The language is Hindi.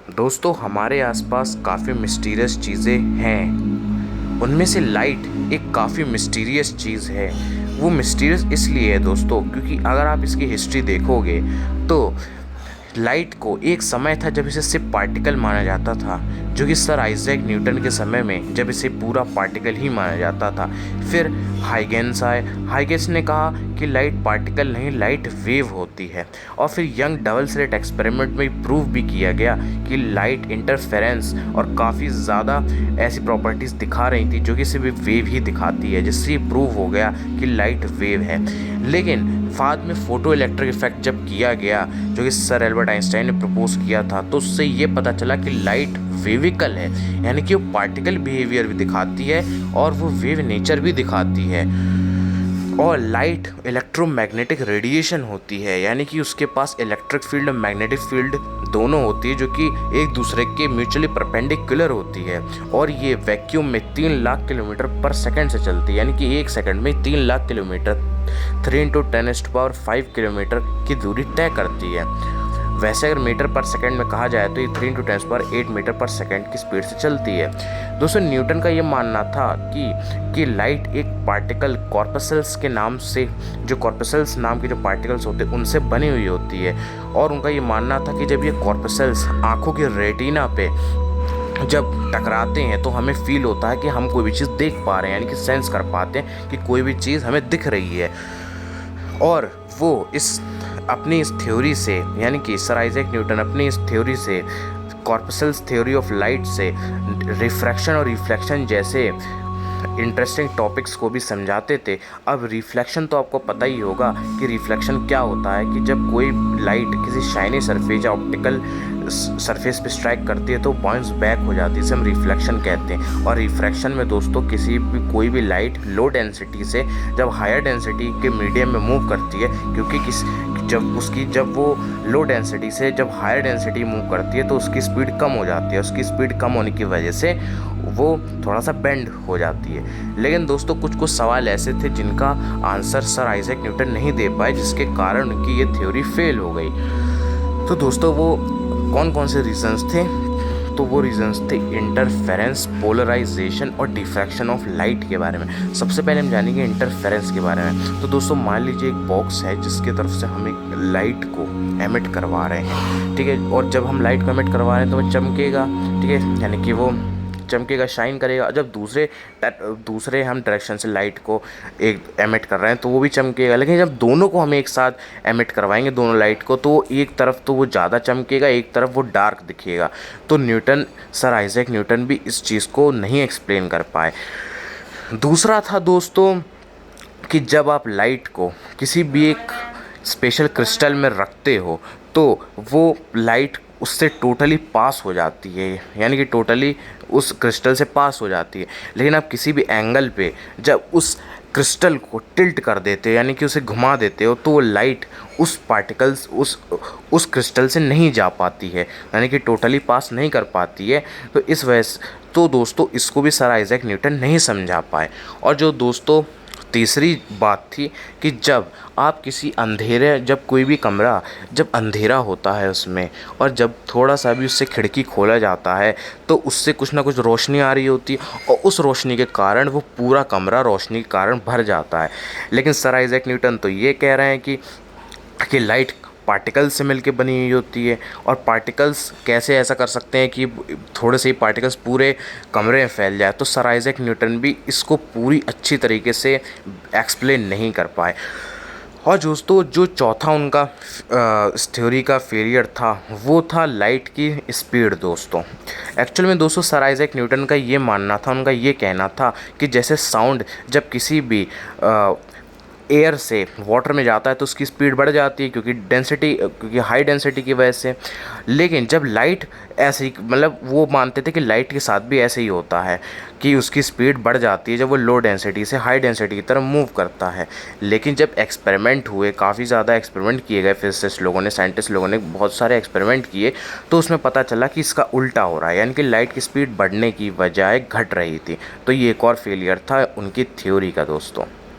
दोस्तों हमारे आसपास काफ़ी मिस्टीरियस चीज़ें हैं। उनमें से लाइट एक काफ़ी मिस्टीरियस चीज़ है। वो मिस्टीरियस इसलिए है दोस्तों क्योंकि अगर आप इसकी हिस्ट्री देखोगे तो लाइट को एक समय था जब इसे सिर्फ पार्टिकल माना जाता था, जो कि सर आइजैक न्यूटन के समय में जब इसे पूरा पार्टिकल ही माना जाता था। फिर हाइगेंस आए। हाइगेंस ने कहा कि लाइट पार्टिकल नहीं, लाइट वेव होती है। और फिर यंग डबल स्लिट एक्सपेरिमेंट में प्रूव भी किया गया कि लाइट इंटरफेरेंस और काफ़ी ज़्यादा ऐसी प्रॉपर्टीज़ दिखा रही थी जो कि सिर्फ वेव ही दिखाती है, जिससे प्रूव हो गया कि लाइट वेव है। लेकिन बाद में फोटो इलेक्ट्रिक इफेक्ट जब किया गया, जो कि सर एल्बर्ट आइंस्टाइन ने प्रपोज किया था, तो उससे ये पता चला कि लाइट वेविकल है, यानी कि वो पार्टिकल बिहेवियर भी दिखाती है और वो वेव नेचर भी दिखाती है। और लाइट इलेक्ट्रोमैग्नेटिक रेडिएशन होती है, यानी कि उसके पास इलेक्ट्रिक फील्ड और मैग्नेटिक फील्ड दोनों होती है, जो कि एक दूसरे के म्यूचुअली परपेंडिकुलर होती है। और ये वैक्यूम में 3 लाख किलोमीटर पर सेकंड से चलती है, यानी कि एक सेकंड में 3 लाख किलोमीटर 3 × 10⁵ किलोमीटर की दूरी तय करती है। वैसे अगर मीटर पर सेकंड में कहा जाए तो ये 3 × 10⁸ मीटर पर सेकंड की स्पीड से चलती है। दोस्तों न्यूटन का ये मानना था कि लाइट एक पार्टिकल कॉर्पसेल्स के नाम से, जो कॉर्पसेल्स नाम के जो पार्टिकल्स होते हैं उनसे बनी हुई होती है। और उनका ये मानना था कि जब ये कॉर्पसेल्स आँखों की रेटिना पे जब टकराते हैं तो हमें फील होता है कि हम कोई भी चीज़ देख पा रहे हैं, यानी कि सेंस कर पाते हैं कि कोई भी चीज़ हमें दिख रही है। और वो अपनी इस थ्योरी से, यानी कि सर आइजैक न्यूटन अपनी इस थ्योरी से, कॉर्पसेल्स थ्योरी ऑफ लाइट से, रिफ्रैक्शन और रिफ्लेक्शन जैसे इंटरेस्टिंग टॉपिक्स को भी समझाते थे। अब रिफ्लेक्शन तो आपको पता ही होगा कि रिफ्लेक्शन क्या होता है, कि जब कोई लाइट किसी शाइनी सरफेस या ऑप्टिकल सरफेस पे स्ट्राइक करती है तो बाउंस बैक हो जाती है, इसे हम रिफ्लेक्शन कहते हैं। और रिफ्रैक्शन में दोस्तों कोई भी लाइट लो डेंसिटी से जब हायर डेंसिटी के मीडियम में मूव करती है, क्योंकि जब वो लो डेंसिटी से जब हायर डेंसिटी मूव करती है तो उसकी स्पीड कम हो जाती है। उसकी स्पीड कम होने की वजह से वो थोड़ा सा बेंड हो जाती है। लेकिन दोस्तों कुछ सवाल ऐसे थे जिनका आंसर सर आइजैक न्यूटन नहीं दे पाए, जिसके कारण उनकी ये थ्योरी फेल हो गई। तो दोस्तों वो कौन से रीजंस थे? तो वो रीजंस थे इंटरफेरेंस, पोलराइजेशन और डिफ्रैक्शन ऑफ लाइट के बारे में। सबसे पहले हम जानेंगे इंटरफेरेंस के बारे में। तो दोस्तों मान लीजिए एक बॉक्स है जिसकी तरफ से हम एक लाइट को एमिट करवा रहे हैं, ठीक है। और जब हम लाइट को एमिट करवा रहे हैं तो वो चमकेगा, ठीक है, यानी कि वो चमकेगा, शाइन करेगा। जब दूसरे हम डायरेक्शन से लाइट को एक एमिट कर रहे हैं तो वो भी चमकेगा। लेकिन जब दोनों को हम एक साथ एमिट करवाएंगे, दोनों लाइट को, तो एक तरफ तो वो ज़्यादा चमकेगा, एक तरफ वो डार्क दिखेगा। तो सर आइजैक न्यूटन भी इस चीज़ को नहीं एक्सप्लेन कर पाए। दूसरा था दोस्तों कि जब आप लाइट को किसी भी एक स्पेशल क्रिस्टल में रखते हो तो वो लाइट उससे टोटली पास हो जाती है, यानी कि टोटली उस क्रिस्टल से पास हो जाती है। लेकिन आप किसी भी एंगल पे जब उस क्रिस्टल को टिल्ट कर देते हो, यानी कि उसे घुमा देते हो, तो वो लाइट उस पार्टिकल्स उस क्रिस्टल से नहीं जा पाती है, यानी कि टोटली पास नहीं कर पाती है। तो इस वजह से तो दोस्तों इसको भी सर आइजैक न्यूटन नहीं समझा पाए। और जो दोस्तों तीसरी बात थी कि जब कोई भी कमरा जब अंधेरा होता है उसमें, और जब थोड़ा सा भी उससे खिड़की खोला जाता है तो उससे कुछ ना कुछ रोशनी आ रही होती है, और उस रोशनी के कारण वो पूरा कमरा रोशनी के कारण भर जाता है। लेकिन सर आइजैक न्यूटन तो ये कह रहे हैं कि लाइट पार्टिकल्स से मिलके बनी हुई होती है, और पार्टिकल्स कैसे ऐसा कर सकते हैं कि थोड़े से ही पार्टिकल्स पूरे कमरे में फैल जाए। तो सर आइजैक न्यूटन भी इसको पूरी अच्छी तरीके से एक्सप्लेन नहीं कर पाए। और दोस्तों जो चौथा उनका इस थ्योरी का फेलियर था वो था लाइट की स्पीड। दोस्तों एक्चुअल में दोस्तों सर आइजैक न्यूटन का ये मानना था, उनका ये कहना था कि जैसे साउंड जब किसी भी एयर से वाटर में जाता है तो उसकी स्पीड बढ़ जाती है क्योंकि हाई डेंसिटी की वजह से। लेकिन जब लाइट ऐसे ही, मतलब वो मानते थे कि लाइट के साथ भी ऐसे ही होता है कि उसकी स्पीड बढ़ जाती है जब वो लो डेंसिटी से हाई डेंसिटी की तरफ मूव करता है। लेकिन जब एक्सपेरिमेंट हुए, काफ़ी ज़्यादा एक्सपेरिमेंट किए गए, फिजिसिस्ट लोगों ने, साइंटिस्ट लोगों ने बहुत सारे एक्सपेरिमेंट किए, तो उसमें पता चला कि इसका उल्टा हो रहा है, यानी कि लाइट की स्पीड बढ़ने की बजाय घट रही थी। तो ये एक और फेलियर था उनकी थ्योरी का दोस्तों।